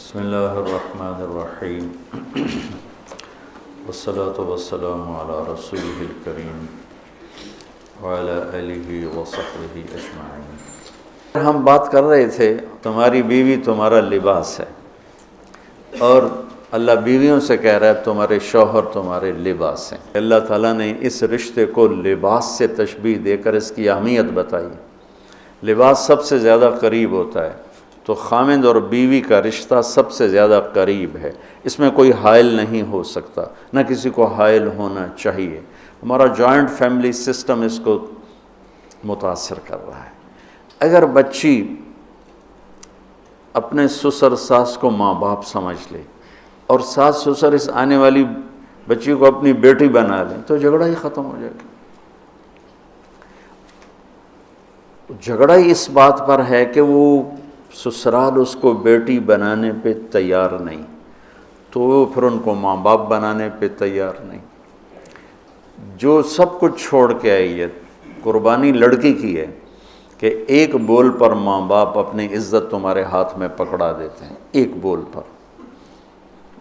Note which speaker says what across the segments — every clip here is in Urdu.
Speaker 1: بسم اللہ الرحمن الرحیم والصلاة والسلام علی رسولہ الکریم وعلی آلہ وصحبہ اجمعین۔ ہم بات کر رہے تھے تمہاری بیوی تمہارا لباس ہے، اور اللہ بیویوں سے کہہ رہا ہے تمہارے شوہر تمہارے لباس ہیں۔ اللہ تعالیٰ نے اس رشتے کو لباس سے تشبیہ دے کر اس کی اہمیت بتائی۔ لباس سب سے زیادہ قریب ہوتا ہے، تو خامند اور بیوی کا رشتہ سب سے زیادہ قریب ہے، اس میں کوئی حائل نہیں ہو سکتا، نہ کسی کو حائل ہونا چاہیے۔ ہمارا جوائنٹ فیملی سسٹم اس کو متاثر کر رہا ہے۔ اگر بچی اپنے سسر ساس کو ماں باپ سمجھ لے اور ساس سسر اس آنے والی بچی کو اپنی بیٹی بنا لیں تو جھگڑا ہی ختم ہو جائے گا۔ جھگڑا ہی اس بات پر ہے کہ وہ سسرال اس کو بیٹی بنانے پہ تیار نہیں، تو پھر ان کو ماں باپ بنانے پہ تیار نہیں۔ جو سب کچھ چھوڑ کے آئی ہے، قربانی لڑکی کی ہے کہ ایک بول پر ماں باپ اپنی عزت تمہارے ہاتھ میں پکڑا دیتے ہیں، ایک بول پر،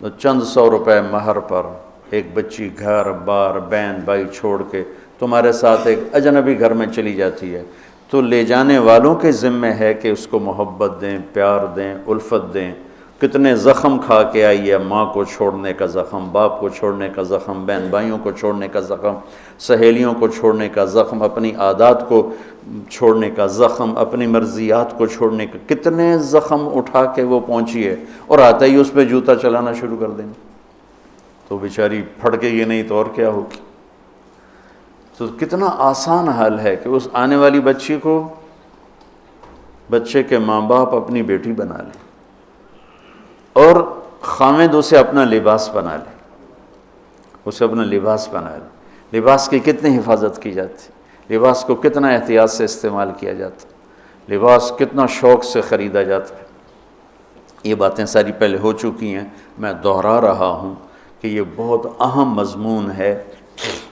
Speaker 1: تو چند سو روپے مہر پر ایک بچی گھر بار بہن بھائی چھوڑ کے تمہارے ساتھ ایک اجنبی گھر میں چلی جاتی ہے، تو لے جانے والوں کے ذمہ ہے کہ اس کو محبت دیں، پیار دیں، الفت دیں۔ کتنے زخم کھا کے آئی ہے، ماں کو چھوڑنے کا زخم، باپ کو چھوڑنے کا زخم، بہن بھائیوں کو چھوڑنے کا زخم، سہیلیوں کو چھوڑنے کا زخم، اپنی عادات کو چھوڑنے کا زخم، اپنی مرضیات کو چھوڑنے کا، کتنے زخم اٹھا کے وہ پہنچی ہے، اور آتا ہی اس پہ جوتا چلانا شروع کر دیں تو بیچاری پھڑکے گی نہیں تو اور کیا ہوگی۔ تو کتنا آسان حل ہے کہ اس آنے والی بچی کو بچے کے ماں باپ اپنی بیٹی بنا لیں، اور خامد اسے اپنا لباس بنا لے، اسے اپنا لباس بنا لے۔ لباس کی کتنی حفاظت کی جاتی، لباس کو کتنا احتیاط سے استعمال کیا جاتا، لباس کتنا شوق سے خریدا جاتا ہے۔ یہ باتیں ساری پہلے ہو چکی ہیں، میں دہرا رہا ہوں کہ یہ بہت اہم مضمون ہے،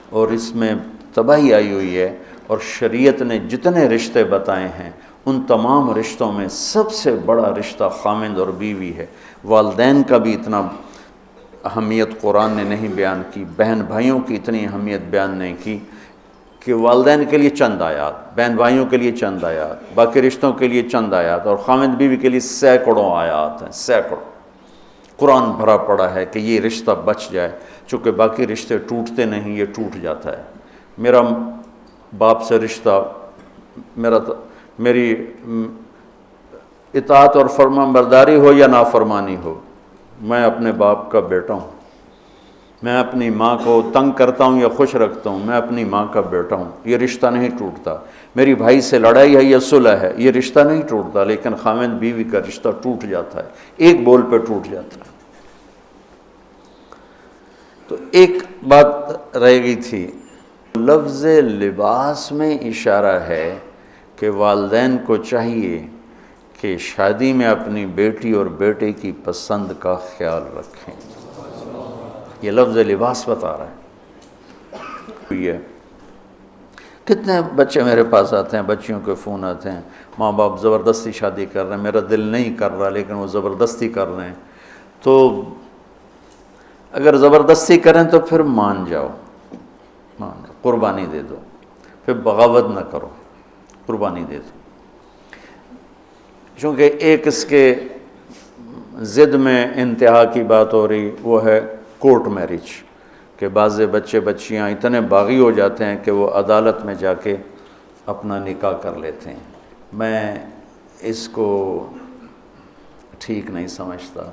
Speaker 1: اور اس میں تباہی آئی ہوئی ہے، اور شریعت نے جتنے رشتے بتائے ہیں ان تمام رشتوں میں سب سے بڑا رشتہ خامند اور بیوی ہے۔ والدین کا بھی اتنا اہمیت قرآن نے نہیں بیان کی، بہن بھائیوں کی اتنی اہمیت بیان نہیں کی، کہ والدین کے لیے چند آیات، بہن بھائیوں کے لیے چند آیات، باقی رشتوں کے لیے چند آیات، اور خامند بیوی کے لیے سینکڑوں آیات ہیں، سینکڑوں۔ قرآن بھرا پڑا ہے کہ یہ رشتہ بچ جائے، چونکہ باقی رشتے ٹوٹتے نہیں، یہ ٹوٹ جاتا ہے۔ میرا باپ سے رشتہ، میری اطاعت اور فرمان برداری ہو یا نافرمانی ہو، میں اپنے باپ کا بیٹا ہوں۔ میں اپنی ماں کو تنگ کرتا ہوں یا خوش رکھتا ہوں، میں اپنی ماں کا بیٹا ہوں، یہ رشتہ نہیں ٹوٹتا۔ میری بھائی سے لڑائی ہے یا صلح ہے، یہ رشتہ نہیں ٹوٹتا، لیکن خامند بیوی کا رشتہ ٹوٹ جاتا ہے، ایک بول پہ ٹوٹ جاتا ہے۔ تو ایک بات رہ گئی تھی، لفظ لباس میں اشارہ ہے کہ والدین کو چاہیے کہ شادی میں اپنی بیٹی اور بیٹے کی پسند کا خیال رکھیں۔ یہ لفظ لباس بتا رہا ہے۔ کتنے بچے میرے پاس آتے ہیں، بچیوں کے فون آتے ہیں، ماں باپ زبردستی شادی کر رہے ہیں، میرا دل نہیں کر رہا لیکن وہ زبردستی کر رہے ہیں۔ تو اگر زبردستی کریں تو پھر مان جاؤ، قربانی دے دو، پھر بغاوت نہ کرو، قربانی دے دو۔ چونکہ ایک اس کے ضد میں انتہا کی بات ہو رہی، وہ ہے کورٹ میرج، کہ بعض بچے بچیاں اتنے باغی ہو جاتے ہیں کہ وہ عدالت میں جا کے اپنا نکاح کر لیتے ہیں۔ میں اس کو ٹھیک نہیں سمجھتا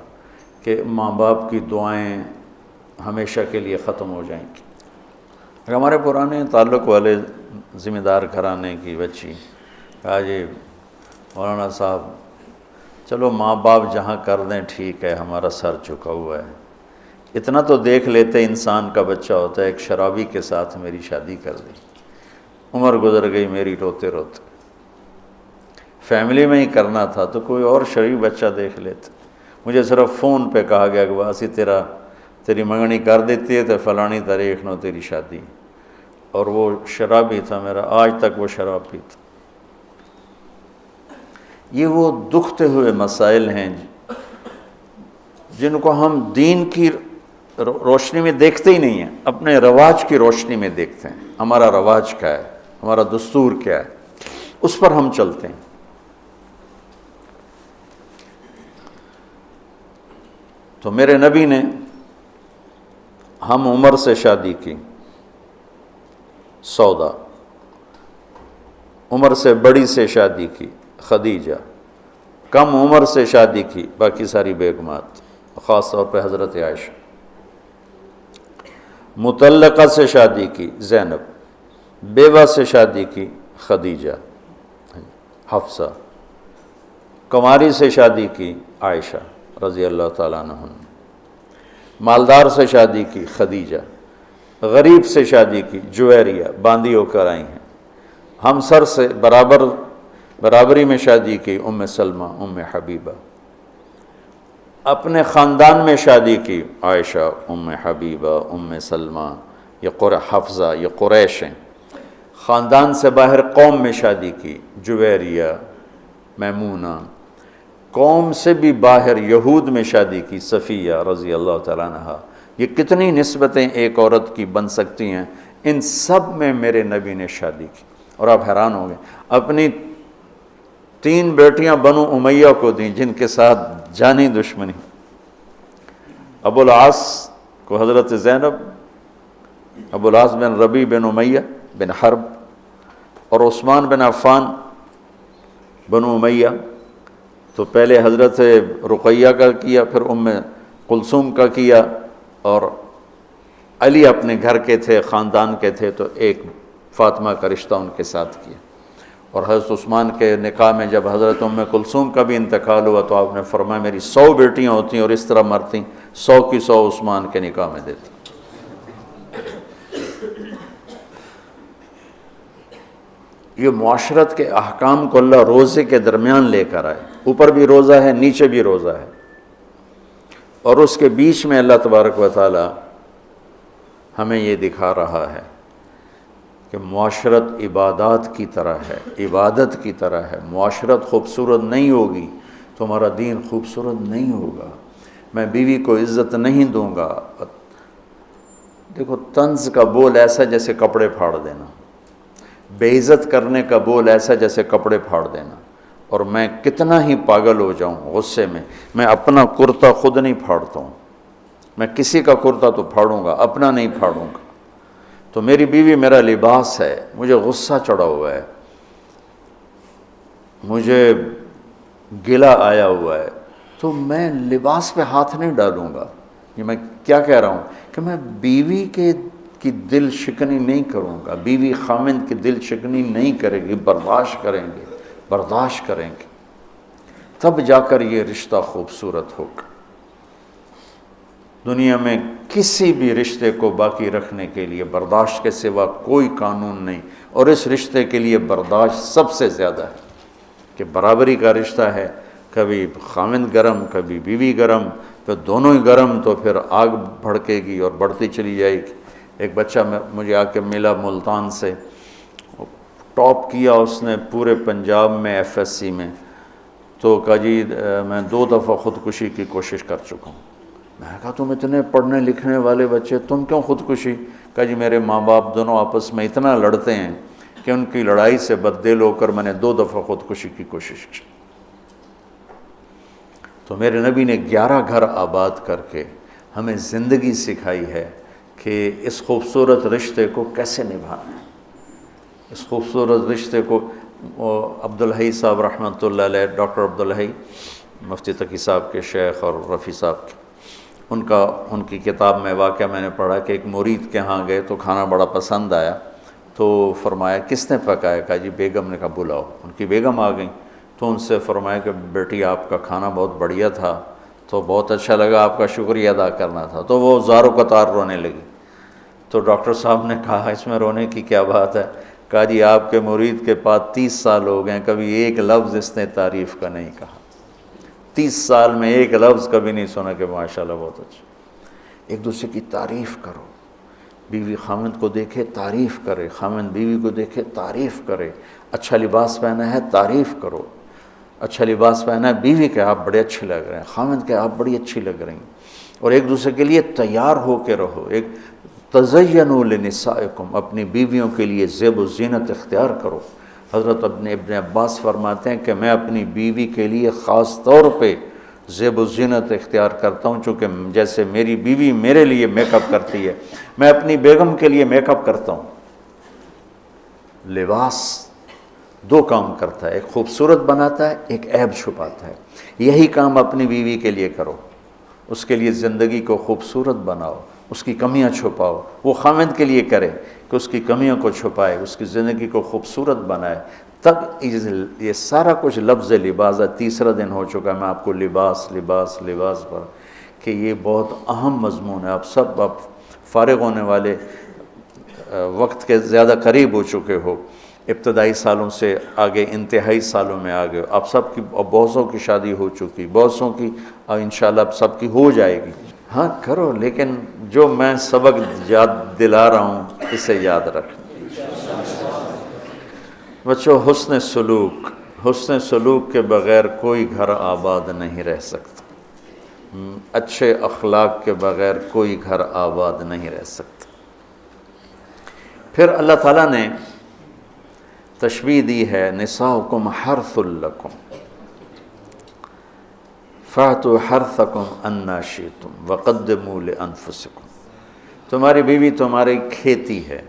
Speaker 1: کہ ماں باپ کی دعائیں ہمیشہ کے لیے ختم ہو جائیں گی۔ ہمارے پرانے تعلق والے ذمہ دار گھرانے کی بچی کہا جی مولانا صاحب چلو ماں باپ جہاں کر دیں ٹھیک ہے، ہمارا سر جھکا ہوا ہے، اتنا تو دیکھ لیتے انسان کا بچہ ہوتا ہے۔ ایک شرابی کے ساتھ میری شادی کر دی، عمر گزر گئی میری روتے روتے، فیملی میں ہی کرنا تھا تو کوئی اور شریف بچہ دیکھ لیتے۔ مجھے صرف فون پہ کہا گیا کہ باسی تیری منگنی کر دیتی ہے تو فلانی تاریخ نو تیری شادی، اور وہ شرابی تھا میرا، آج تک وہ شراب پیتا۔ یہ وہ دکھتے ہوئے مسائل ہیں جن کو ہم دین کی روشنی میں دیکھتے ہی نہیں ہیں، اپنے رواج کی روشنی میں دیکھتے ہیں، ہمارا رواج کیا ہے، ہمارا دستور کیا ہے، اس پر ہم چلتے ہیں۔ تو میرے نبی نے ہم عمر سے شادی کی، سودا، عمر سے بڑی سے شادی کی، خدیجہ، کم عمر سے شادی کی، باقی ساری بیگمات، خاص طور پہ حضرت عائشہ، مطلقہ سے شادی کی، زینب، بیوہ سے شادی کی، خدیجہ، حفصہ، کنواری سے شادی کی، عائشہ رضی اللہ تعالیٰ عنہ، مالدار سے شادی کی، خدیجہ، غریب سے شادی کی، جویریہ، باندھی ہو کر آئی ہیں، ہمسر سے برابری میں شادی کی، ام سلمہ، ام حبیبہ، اپنے خاندان میں شادی کی، عائشہ، ام حبیبہ، ام سلمہ، یہ حفصہ، یہ قریش ہیں، خاندان سے باہر قوم میں شادی کی، جویریہ، میمونہ، قوم سے بھی باہر یہود میں شادی کی، صفیہ رضی اللہ تعالیٰ عنہ۔ یہ کتنی نسبتیں ایک عورت کی بن سکتی ہیں، ان سب میں میرے نبی نے شادی کی۔ اور آپ حیران ہوں گے، اپنی 3 بیٹیاں بنو امیہ کو دیں جن کے ساتھ جانی دشمنی، ابو العاص کو حضرت زینب، ابو العاص بن ربیع بن امیہ بن حرب، اور عثمان بن عفان بنو امیہ۔ تو پہلے حضرت رقیہ کا کیا، پھر ام کلثوم کا کیا، اور علی اپنے گھر کے تھے، خاندان کے تھے، تو ایک فاطمہ کا رشتہ ان کے ساتھ کیا۔ اور حضرت عثمان کے نکاح میں جب حضرت ام کلثوم کا بھی انتقال ہوا تو آپ نے فرمایا میری 100 بیٹیاں ہوتیں اور اس طرح مرتیں، 100 کی 100 عثمان کے نکاح میں دیتے۔ یہ معاشرت کے احکام کو اللہ روزے کے درمیان لے کر آئے، اوپر بھی روزہ ہے، نیچے بھی روزہ ہے، اور اس کے بیچ میں اللہ تبارک و تعالی ہمیں یہ دکھا رہا ہے کہ معاشرت عبادات کی طرح ہے، عبادت کی طرح ہے۔ معاشرت خوبصورت نہیں ہوگی تو ہمارا دین خوبصورت نہیں ہوگا۔ میں بیوی کو عزت نہیں دوں گا، دیکھو طنز کا بول ایسا جیسے کپڑے پھاڑ دینا، بے عزت کرنے کا بول ایسا جیسے کپڑے پھاڑ دینا۔ اور میں کتنا ہی پاگل ہو جاؤں غصے میں اپنا کرتا خود نہیں پھاڑتا ہوں، میں کسی کا کرتا تو پھاڑوں گا، اپنا نہیں پھاڑوں گا۔ تو میری بیوی میرا لباس ہے، مجھے غصہ چڑھا ہوا ہے، مجھے گلہ آیا ہوا ہے، تو میں لباس پہ ہاتھ نہیں ڈالوں گا۔ یہ میں کیا کہہ رہا ہوں کہ میں بیوی کی دل شکنی نہیں کروں گا، بیوی خامند کی دل شکنی نہیں کرے گی، برداشت کریں گے، تب جا کر یہ رشتہ خوبصورت ہوگا۔ دنیا میں کسی بھی رشتے کو باقی رکھنے کے لیے برداشت کے سوا کوئی قانون نہیں، اور اس رشتے کے لیے برداشت سب سے زیادہ ہے کہ برابری کا رشتہ ہے، کبھی خامند گرم کبھی بیوی گرم، پھر دونوں ہی گرم تو پھر آگ بھڑکے گی اور بڑھتی چلی جائے گی۔ ایک بچہ مجھے آ کے ملا ملتان سے، ٹاپ کیا اس نے پورے پنجاب میں FSC میں، تو کہا جی میں 2 دفعہ خودکشی کی کوشش کر چکا ہوں۔ میں نے کہا تم اتنے پڑھنے لکھنے والے بچے تم کیوں خودکشی؟ کہا جی میرے ماں باپ دونوں آپس میں اتنا لڑتے ہیں کہ ان کی لڑائی سے بددل ہو کر میں نے 2 دفعہ خودکشی کی کوشش کی۔ تو میرے نبی نے 11 گھر آباد کر کے ہمیں زندگی سکھائی ہے کہ اس خوبصورت رشتے کو کیسے نبھانا ہے۔ اس خوبصورت رشتے کو عبدالحی صاحب رحمۃ اللہ علیہ، ڈاکٹر عبدالحی مفتی تقی صاحب کے شیخ اور رفیع صاحب کے، ان کی کتاب میں واقعہ میں نے پڑھا کہ ایک مرید کے ہاں گئے تو کھانا بڑا پسند آیا، تو فرمایا کس نے پکایا؟ کہا جی بیگم نے۔ کہا بلاؤ۔ ان کی بیگم آ گئیں تو ان سے فرمایا کہ بیٹی آپ کا کھانا بہت بڑھیا تھا، تو بہت اچھا لگا، آپ کا شکریہ ادا کرنا تھا۔ تو وہ زارو قطار رونے لگی۔ تو ڈاکٹر صاحب نے کہا اس میں رونے کی کیا بات ہے؟ کہا جی آپ کے مرید کے پاس 30 سال ہو گئے، کبھی ایک لفظ اس نے تعریف کا نہیں کہا، 30 سال میں ایک لفظ کبھی نہیں سنا کہ ماشاءاللہ بہت اچھا۔ ایک دوسرے کی تعریف کرو، بیوی خامند کو دیکھے تعریف کرے، خامند بیوی کو دیکھے تعریف کرے، اچھا لباس پہنا ہے تعریف کرو، اچھا لباس پہنا ہے، بیوی کہ آپ بڑے اچھے لگ رہے ہیں، خاوند کہ آپ بڑی اچھی لگ رہی ہیں، اور ایک دوسرے کے لیے تیار ہو کے رہو. ایک تزینوا لنسائکم، اپنی بیویوں کے لیے زیب و زینت اختیار کرو. حضرت ابن عباس فرماتے ہیں کہ میں اپنی بیوی کے لیے خاص طور پہ زیب و زینت اختیار کرتا ہوں، چونکہ جیسے میری بیوی میرے لیے میک اپ کرتی ہے، میں اپنی بیگم کے لیے میک اپ کرتا ہوں. لباس دو کام کرتا ہے، ایک خوبصورت بناتا ہے، ایک عیب چھپاتا ہے. یہی کام اپنی بیوی کے لیے کرو، اس کے لیے زندگی کو خوبصورت بناؤ، اس کی کمیاں چھپاؤ. وہ خاوند کے لیے کرے کہ اس کی کمیوں کو چھپائے، اس کی زندگی کو خوبصورت بنائے. تب یہ سارا کچھ لفظ لباس ہے. تیسرا دن ہو چکا ہے میں آپ کو لباس لباس لباس پر، کہ یہ بہت اہم مضمون ہے. آپ سب اب فارغ ہونے والے وقت کے زیادہ قریب ہو چکے ہو، ابتدائی سالوں سے آگے انتہائی سالوں میں آگے. آپ سب کی بہت سو کی شادی ہو چکی، بہت سو کی انشاءاللہ اب سب کی ہو جائے گی. ہاں کرو، لیکن جو میں سبق یاد دلا رہا ہوں اسے یاد رکھنا. بچوں، حسن سلوک کے بغیر کوئی گھر آباد نہیں رہ سکتا. اچھے اخلاق کے بغیر کوئی گھر آباد نہیں رہ سکتا. پھر اللہ تعالیٰ نے تشبیہ دی ہے، نساؤکم حرث لکم فأتوا حرثکم انا شئتم وقدموا لانفسکم. تمہاری بیوی تمہاری کھیتی ہے.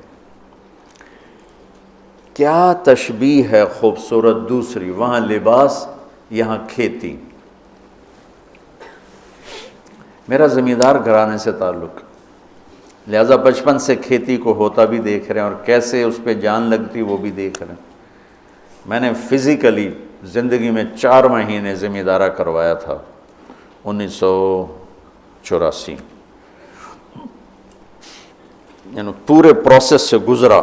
Speaker 1: کیا تشبیہ ہے خوبصورت دوسری، وہاں لباس یہاں کھیتی. میرا زمیندار گھرانے سے تعلق، لہذا بچپن سے کھیتی کو ہوتا بھی دیکھ رہے ہیں اور کیسے اس پہ جان لگتی وہ بھی دیکھ رہے ہیں. میں نے فزیکلی زندگی میں 4 مہینے زمیندارہ کروایا تھا 1984، یعنی پورے پروسیس سے گزرا.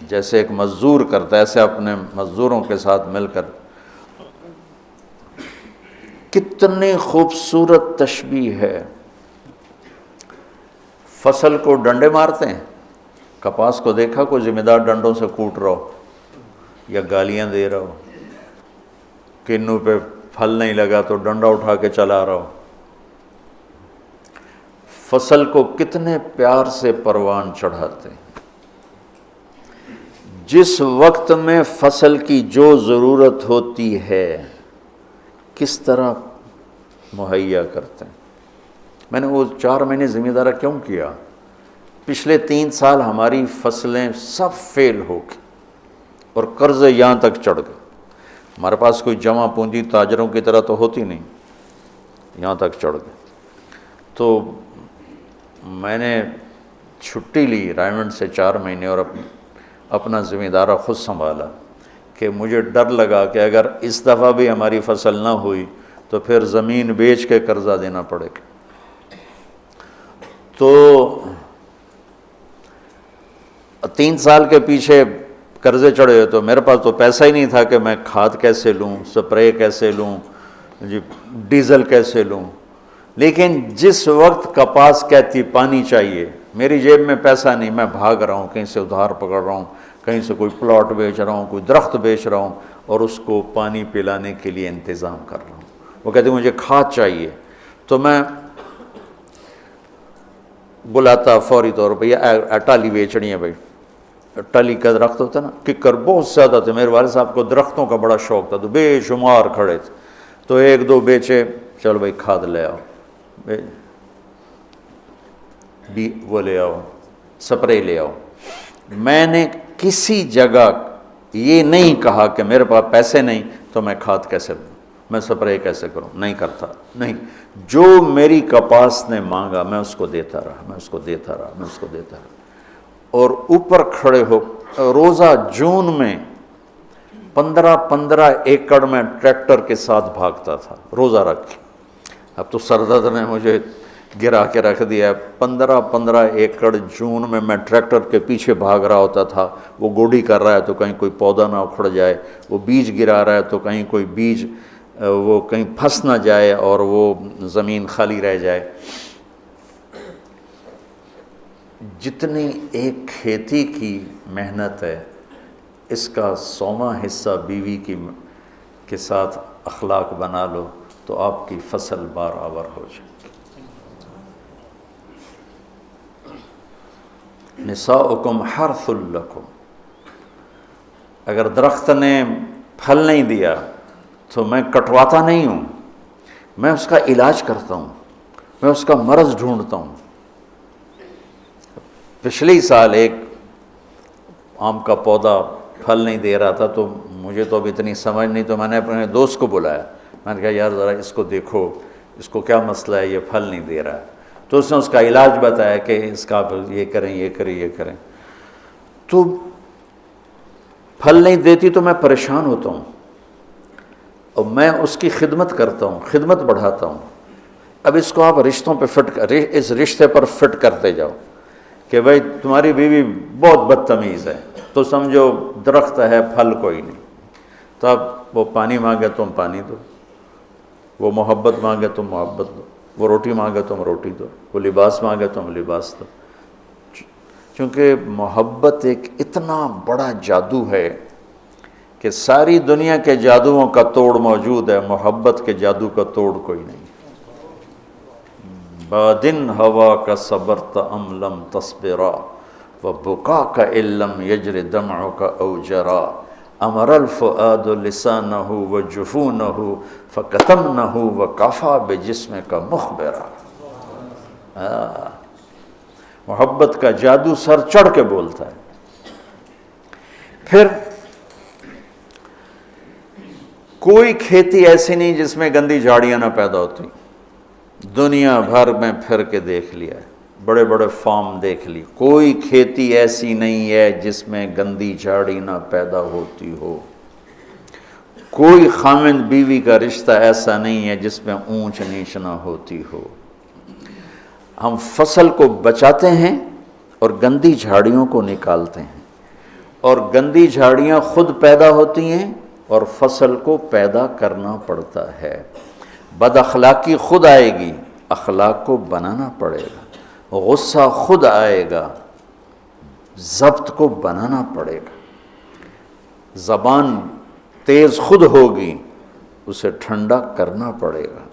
Speaker 1: جیسے ایک مزدور کرتا ہے ایسے اپنے مزدوروں کے ساتھ مل کر. کتنی خوبصورت تشبیہ ہے. فصل کو ڈنڈے مارتے ہیں، کپاس کو دیکھا کوئی ذمہ دار ڈنڈوں سے کوٹ رہا ہو یا گالیاں دے رہا ہو، کنوں پہ پھل نہیں لگا تو ڈنڈا اٹھا کے چلا رہا ہو. فصل کو کتنے پیار سے پروان چڑھاتے ہیں. جس وقت میں فصل کی جو ضرورت ہوتی ہے کس طرح مہیا کرتے ہیں. میں نے وہ 4 مہینے زمیندارہ کیوں کیا؟ پچھلے 3 سال ہماری فصلیں سب فیل ہو گئی اور قرضے یہاں تک چڑھ گئے. ہمارے پاس کوئی جمع پونجی تاجروں کی طرح تو ہوتی نہیں، یہاں تک چڑھ گئے. تو میں نے چھٹی لی رائمنڈ سے 4 مہینے اور اپنا زمیندارہ خود سنبھالا، کہ مجھے ڈر لگا کہ اگر اس دفعہ بھی ہماری فصل نہ ہوئی تو پھر زمین بیچ کے قرضہ دینا پڑے گا. تو 3 سال کے پیچھے قرضے چڑھے ہوئے، تو میرے پاس تو پیسہ ہی نہیں تھا کہ میں کھاد کیسے لوں، سپرے کیسے لوں، ڈیزل کیسے لوں. لیکن جس وقت کپاس کہتی پانی چاہیے، میری جیب میں پیسہ نہیں، میں بھاگ رہا ہوں، کہیں سے ادھار پکڑ رہا ہوں، کہیں سے کوئی پلاٹ بیچ رہا ہوں، کوئی درخت بیچ رہا ہوں اور اس کو پانی پلانے کے لیے انتظام کر رہا ہوں. وہ کہتے ہیں مجھے کھاد چاہیے، تو میں بلاتا فوری طور پہ، یہ ٹالی بیچنی ہے بھائی. ٹالی کا درخت ہوتا ہے نا، ککر بہت زیادہ تھے. میرے والد صاحب کو درختوں کا بڑا شوق تھا، تو بے شمار کھڑے تھے. تو 1-2 بیچے، چلو بھائی کھاد لے آؤ، وہ لے آؤ، سپرے لے آؤ. میں نے کسی جگہ یہ نہیں کہا کہ میرے پاس پیسے نہیں تو میں کھاد کیسے لوں، میں سپرے کیسے کروں. نہیں کرتا، نہیں. جو میری کپاس نے مانگا میں اس کو دیتا رہا، میں اس کو دیتا رہا، میں اس کو دیتا رہا. اور اوپر کھڑے ہو روزہ جون میں 15 ایکڑ میں ٹریکٹر کے ساتھ بھاگتا تھا روزہ رکھ کے. اب تو سردرد نے مجھے گرا کے رکھ دیا ہے. 15 ایکڑ جون میں ٹریکٹر کے پیچھے بھاگ رہا ہوتا تھا. وہ گوڈی کر رہا ہے تو کہیں کوئی پودا نہ اکھڑ جائے، وہ بیج گرا رہا ہے تو کہیں کوئی بیج وہ کہیں پھنس نہ جائے اور وہ زمین خالی رہ جائے. جتنی ایک کھیتی کی محنت ہے اس کا 100واں حصہ بیوی کے ساتھ اخلاق بنا لو تو آپ کی فصل برابر ہو جائے. نساؤکم حرث لکم، اگر درخت نے پھل نہیں دیا تو میں کٹواتا نہیں ہوں، میں اس کا علاج کرتا ہوں، میں اس کا مرض ڈھونڈتا ہوں. پچھلے سال ایک آم کا پودا پھل نہیں دے رہا تھا، تو مجھے تو اب اتنی سمجھ نہیں، تو میں نے اپنے دوست کو بلایا، میں نے کہا یار ذرا اس کو دیکھو، اس کو کیا مسئلہ ہے، یہ پھل نہیں دے رہا ہے. تو اس نے اس کا علاج بتایا کہ اس کا یہ کریں یہ کریں یہ کریں. تو پھل نہیں دیتی تو میں پریشان ہوتا ہوں، اور میں اس کی خدمت کرتا ہوں، خدمت بڑھاتا ہوں. اب اس کو آپ رشتوں پہ اس رشتے پر فٹ کرتے جاؤ کہ بھائی تمہاری بیوی بہت بدتمیز ہے، تو سمجھو درخت ہے پھل کوئی نہیں. تو اب وہ پانی مانگے تم پانی دو، وہ محبت مانگے تم محبت دو، وہ روٹی مانگے تم روٹی دو، وہ لباس مانگے تم لباس دو. چونکہ محبت ایک اتنا بڑا جادو ہے کہ ساری دنیا کے جادوؤں کا توڑ موجود ہے، محبت کے جادو کا توڑ کوئی نہیں. بادن ہوا کا صبرت ام لم تصبرا وبکا کا علم یجر دمع کا اوجرا امر الفؤاد لسانہ وجفونہ فکتمنہ وکفا بجسم کا مخبرا. محبت کا جادو سر چڑھ کے بولتا ہے. پھر کوئی کھیتی ایسی نہیں جس میں گندی جھاڑیاں نہ پیدا ہوتی. دنیا بھر میں پھر کے دیکھ لیا ہے، بڑے بڑے فارم دیکھ لی، کوئی کھیتی ایسی نہیں ہے جس میں گندی جھاڑی نہ پیدا ہوتی ہو. کوئی خامند بیوی کا رشتہ ایسا نہیں ہے جس میں اونچ نیچ نہ ہوتی ہو. ہم فصل کو بچاتے ہیں اور گندی جھاڑیوں کو نکالتے ہیں، اور گندی جھاڑیاں خود پیدا ہوتی ہیں اور فصل کو پیدا کرنا پڑتا ہے. بد اخلاقی خود آئے گی، اخلاق کو بنانا پڑے گا. غصہ خود آئے گا، ضبط کو بنانا پڑے گا. زبان تیز خود ہوگی، اسے ٹھنڈا کرنا پڑے گا.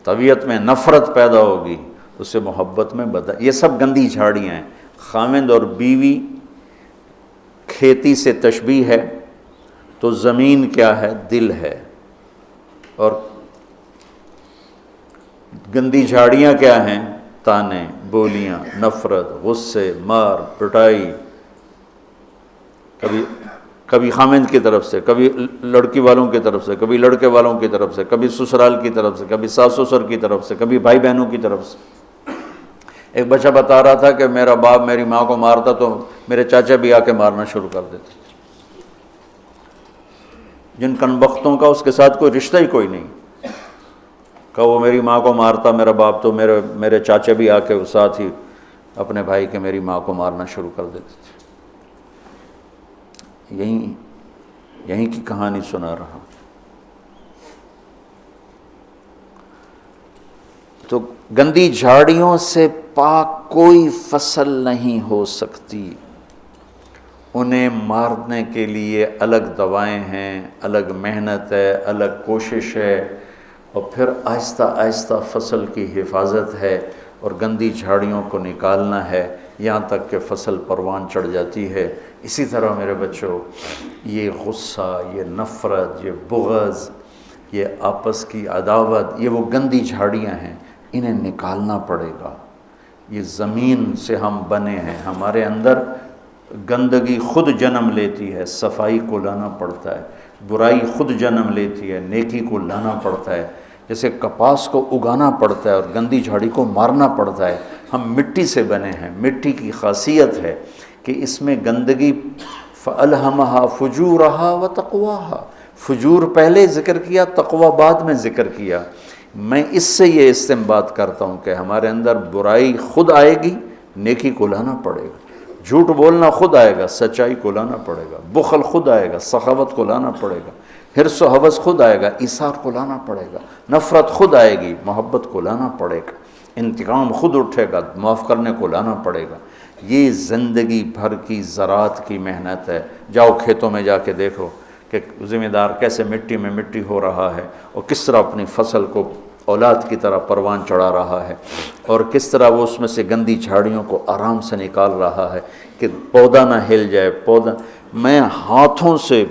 Speaker 1: طبیعت میں نفرت پیدا ہوگی، اسے محبت میں بدل. یہ سب گندی جھاڑیاں ہیں. خامند اور بیوی کھیتی سے تشبیہ ہے، تو زمین کیا ہے؟ دل ہے. اور گندی جھاڑیاں کیا ہیں؟ تانے، بولیاں، نفرت، غصے، مار پٹائی، کبھی خامند کی طرف سے، کبھی لڑکی والوں کی طرف سے، کبھی لڑکے والوں کی طرف سے، کبھی سسرال کی طرف سے، کبھی ساس سسر کی طرف سے، کبھی بھائی بہنوں کی طرف سے. ایک بچہ بتا رہا تھا کہ میرا باپ میری ماں کو مارتا تو میرے چاچا بھی آ کے مارنا شروع کر دیتے. جن کنبختوں کا اس کے ساتھ کوئی رشتہ ہی کوئی نہیں، کہ وہ میری ماں کو مارتا میرا باپ، تو میرے چاچا بھی آ کے ساتھ ہی اپنے بھائی کے میری ماں کو مارنا شروع کر دیتے تھے. یہیں کی کہانی سنا رہا. تو گندی جھاڑیوں سے پاک کوئی فصل نہیں ہو سکتی. انہیں مارنے کے لیے الگ دوائیں ہیں، الگ محنت ہے، الگ کوشش ہے، اور پھر آہستہ آہستہ فصل کی حفاظت ہے اور گندی جھاڑیوں کو نکالنا ہے یہاں تک کہ فصل پروان چڑھ جاتی ہے. اسی طرح میرے بچوں، یہ غصہ، یہ نفرت، یہ بغض، یہ آپس کی عداوت، یہ وہ گندی جھاڑیاں ہیں، انہیں نکالنا پڑے گا. یہ زمین سے ہم بنے ہیں، ہمارے اندر گندگی خود جنم لیتی ہے، صفائی کو لانا پڑتا ہے. برائی خود جنم لیتی ہے، نیکی کو لانا پڑتا ہے. جیسے کپاس کو اگانا پڑتا ہے اور گندی جھاڑی کو مارنا پڑتا ہے. ہم مٹی سے بنے ہیں. مٹی کی خاصیت ہے کہ اس میں گندگی فَأَلْهَمَهَا فُجُورَهَا وَتَقْوَاهَا، فجور پہلے ذکر کیا، تقوی بعد میں ذکر کیا. میں اس سے یہ استنباط کرتا ہوں کہ ہمارے اندر برائی خود آئے گی، نیکی کو لانا پڑے گا. جھوٹ بولنا خود آئے گا، سچائی کو لانا پڑے گا. بخل خود آئے گا، سخاوت کو لانا پڑے گا. حرص و حوث خود آئے گا، ایثار کو لانا پڑے گا. نفرت خود آئے گی، محبت کو لانا پڑے گا. انتقام خود اٹھے گا، معاف کرنے کو لانا پڑے گا. یہ زندگی بھر کی زراعت کی محنت ہے. جاؤ کھیتوں میں جا کے دیکھو کہ ذمہ دار کیسے مٹی میں مٹی ہو رہا ہے اور کس طرح اپنی فصل کو اولاد کی طرح پروان چڑھا رہا ہے، اور کس طرح وہ اس میں سے گندی جھاڑیوں کو آرام سے نکال رہا ہے کہ پودا نہ ہل جائے۔ پودا میں ہاتھوں سے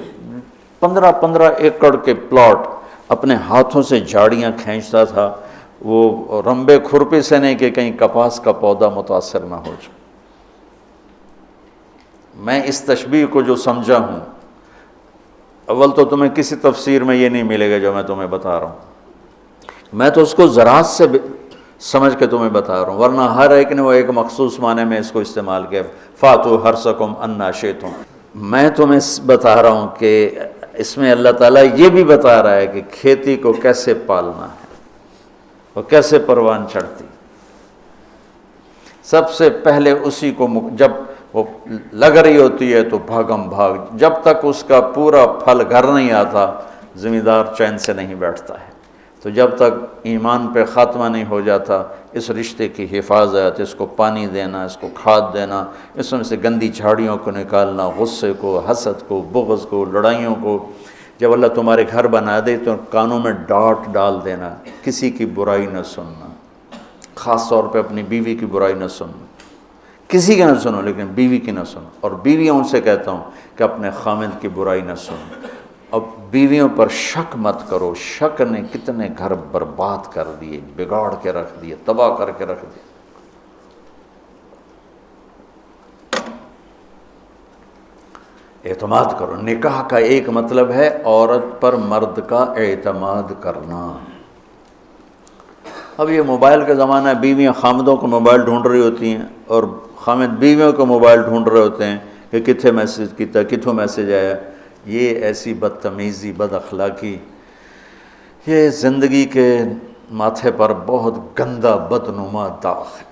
Speaker 1: 15 ایکڑ کے پلاٹ اپنے ہاتھوں سے جھاڑیاں کھینچتا تھا، وہ رمبے کھرپی سے نہیں کہ کہیں کپاس کا پودا متاثر نہ ہو جائے۔ میں اس تشبیہ کو جو سمجھا ہوں، اول تو تمہیں کسی تفسیر میں یہ نہیں ملے گا جو میں تمہیں بتا رہا ہوں، میں تو اس کو زراعت سے سمجھ کے تمہیں بتا رہا ہوں، ورنہ ہر ایک نے وہ ایک مخصوص معنی میں اس کو استعمال کیا، فاتو حرثکم انا شئتم۔ میں تمہیں بتا رہا ہوں کہ اس میں اللہ تعالیٰ یہ بھی بتا رہا ہے کہ کھیتی کو کیسے پالنا ہے اور کیسے پروان چڑھتی۔ سب سے پہلے اسی کو جب وہ لگ رہی ہوتی ہے تو بھاگم بھاگ، جب تک اس کا پورا پھل گھر نہیں آتا ذمہ دار چین سے نہیں بیٹھتا ہے۔ تو جب تک ایمان پہ خاتمہ نہیں ہو جاتا، اس رشتے کی حفاظت، اس کو پانی دینا، اس کو کھاد دینا، اس میں سے گندی جھاڑیوں کو نکالنا، غصے کو، حسد کو، بغض کو، لڑائیوں کو، جب اللہ تمہارے گھر بنا دے تو کانوں میں ڈانٹ ڈال دینا، کسی کی برائی نہ سننا، خاص طور پہ اپنی بیوی کی برائی نہ سننا، کسی کی نہ سنو لیکن بیوی کی نہ سنو، اور بیویوں سے کہتا ہوں کہ اپنے خامند کی برائی نہ سنو۔ اب بیویوں پر شک مت کرو، شک نے کتنے گھر برباد کر دیے، بگاڑ کے رکھ دیے، تباہ کر کے رکھ دیے۔ اعتماد کرو۔ نکاح کا ایک مطلب ہے عورت پر مرد کا اعتماد کرنا۔ اب یہ موبائل کا زمانہ ہے، بیویاں خامدوں کو موبائل ڈھونڈ رہی ہوتی ہیں اور خامد بیویوں کو موبائل ڈھونڈ رہے ہوتے ہیں کہ کتھے میسج کیتا، کتھوں میسج آیا۔ یہ ایسی بدتمیزی، بد اخلاقی، یہ زندگی کے ماتھے پر بہت گندا بدنما داغ ہے۔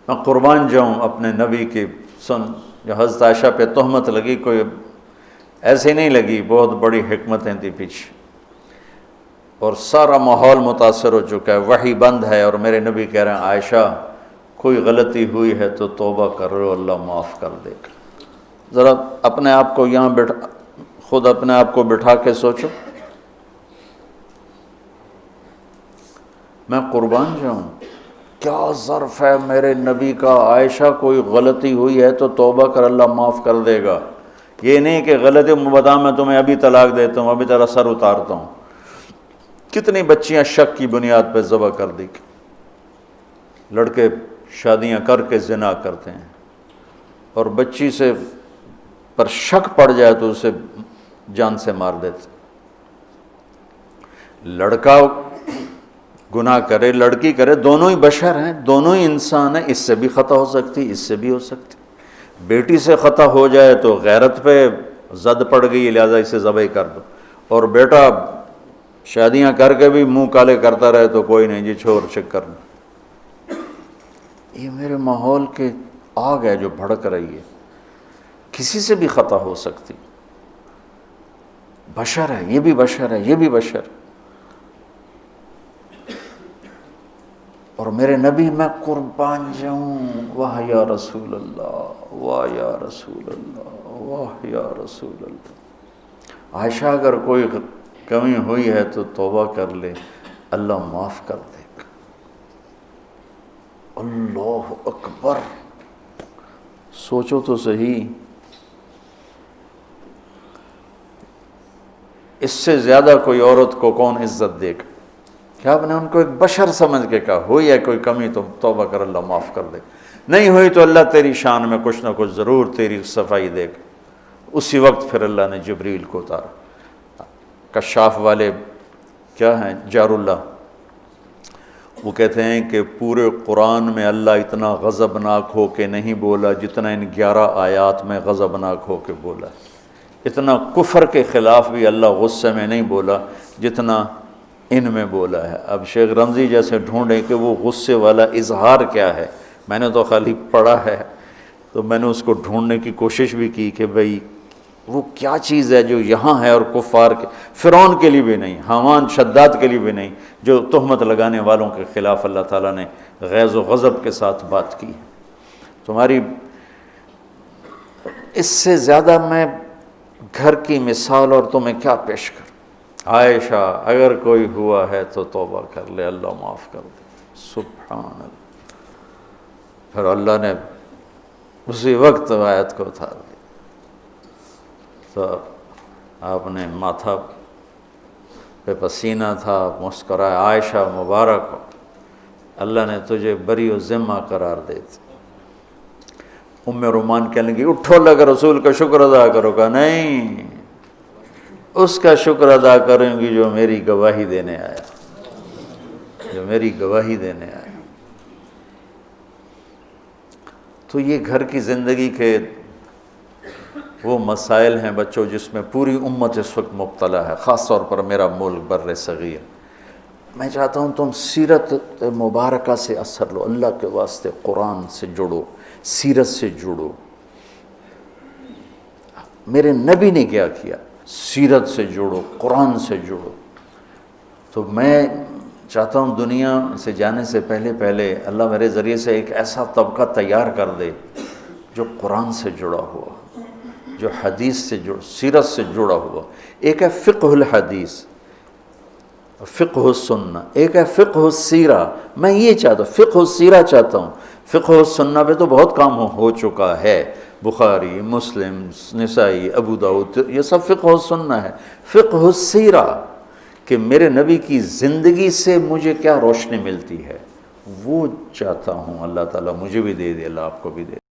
Speaker 1: میں قربان جاؤں اپنے نبی کی سن، جو حضرت عائشہ پہ تہمت لگی کوئی ایسے نہیں لگی، بہت بڑی حکمتیں تھی پیچھے، اور سارا ماحول متاثر ہو چکا ہے، وحی بند ہے، اور میرے نبی کہہ رہے ہیں عائشہ کوئی غلطی ہوئی ہے تو توبہ کر لو، اللہ معاف کر دے گا۔ ذرا اپنے آپ کو یہاں خود اپنے آپ کو بٹھا کے سوچو۔ میں قربان جاؤں، کیا ظرف ہے میرے نبی کا، عائشہ کوئی غلطی ہوئی ہے تو توبہ کر، اللہ معاف کر دے گا۔ یہ نہیں کہ غلطی بتا میں تمہیں ابھی طلاق دیتا ہوں، ابھی تیرا سر اتارتا ہوں۔ کتنی بچیاں شک کی بنیاد پہ ذبح کر دی، لڑکے شادیاں کر کے زنا کرتے ہیں، اور بچی سے پر شک پڑ جائے تو اسے جان سے مار دیتے۔ لڑکا گناہ کرے، لڑکی کرے، دونوں ہی بشر ہیں، دونوں ہی انسان ہیں، اس سے بھی خطا ہو سکتی، اس سے بھی ہو سکتی۔ بیٹی سے خطا ہو جائے تو غیرت پہ زد پڑ گئی لہذا اسے ذبح کر دو، اور بیٹا شادیاں کر کے بھی منہ کالے کرتا رہے تو کوئی نہیں جی چھوڑ چک کرنا۔ یہ میرے ماحول کے آگ ہے جو بھڑک رہی ہے، کسی سے بھی خطا ہو سکتی، بشر ہے، یہ بھی بشر ہے، یہ بھی بشر۔ اور میرے نبی، میں قربان جاؤں، واہ یا رسول اللہ، واہ یا رسول اللہ، واہ یا رسول اللہ۔ عائشہ اگر کوئی کمی ہوئی ہے تو توبہ کر لے، اللہ معاف کر دے گا۔ اللہ اکبر، سوچو تو صحیح، اس سے زیادہ کوئی عورت کو کون عزت دے گا؟ کہ آپ نے ان کو ایک بشر سمجھ کے کہا، ہوئی ہے کوئی کمی تو توبہ کر، اللہ معاف کر دے گا، نہیں ہوئی تو اللہ تیری شان میں کچھ نہ کچھ ضرور تیری صفائی دے گا۔ اسی وقت پھر اللہ نے جبریل کو اتارا۔ کشاف والے کیا ہیں، جار اللہ، وہ کہتے ہیں کہ پورے قرآن میں اللہ اتنا غضبناک ہو کے نہیں بولا جتنا ان 11 آیات میں غضبناک ہو کے بولا۔ اتنا کفر کے خلاف بھی اللہ غصے میں نہیں بولا جتنا ان میں بولا ہے۔ اب شیخ رمضی جیسے ڈھونڈیں کہ وہ غصے والا اظہار کیا ہے، میں نے تو خالی پڑھا ہے، تو میں نے اس کو ڈھونڈنے کی کوشش بھی کی کہ بھئی وہ کیا چیز ہے جو یہاں ہے اور کفار کے، فرعون کے لیے بھی نہیں، حامان شداد کے لیے بھی نہیں، جو تہمت لگانے والوں کے خلاف اللہ تعالیٰ نے غیظ و غضب کے ساتھ بات کی۔ تمہاری اس سے زیادہ میں گھر کی مثال اور تمہیں کیا پیش کر. عائشہ اگر کوئی ہوا ہے تو توبہ کر لے، اللہ معاف کر دے. سبحان اللہ. پھر اللہ نے اسی وقت آیت کو اتار دی. تو آپ نے ماتھا پہ پسینہ تھا، مسکرائے. عائشہ مبارک ہو، اللہ نے تجھے بری و ذمہ قرار دے دی. ام رومان کہنے لگی اٹھو اللہ کے رسول کا شکر ادا کرو. کہا نہیں، اس کا شکر ادا کریں گی جو میری گواہی دینے آیا، جو میری گواہی دینے آیا. تو یہ گھر کی زندگی کے وہ مسائل ہیں بچوں جس میں پوری امت اس وقت مبتلا ہے، خاص طور پر میرا ملک بر صغیر. میں چاہتا ہوں تم سیرت مبارکہ سے اثر لو، اللہ کے واسطے قرآن سے جڑو، سیرت سے جڑو. میرے نبی نے کیا کیا؟ سیرت سے جڑو، قرآن سے جڑو. تو میں چاہتا ہوں دنیا سے جانے سے پہلے اللہ میرے ذریعے سے ایک ایسا طبقہ تیار کر دے جو قرآن سے جڑا ہوا، جو حدیث سے سیرت سے جڑا ہوا. ایک ہے فقہ الحدیث، فقہ السنہ، ایک ہے فقہ السیرہ. میں یہ چاہتا ہوں، فقہ السیرہ چاہتا ہوں. فقہ السنہ پہ تو بہت کام ہو چکا ہے، بخاری، مسلم، نسائی، ابو داؤد، یہ سب فقہ السنہ ہے. فقہ السیرہ کہ میرے نبی کی زندگی سے مجھے کیا روشنی ملتی ہے، وہ چاہتا ہوں. اللہ تعالیٰ مجھے بھی دے دے، اللہ آپ کو بھی دے.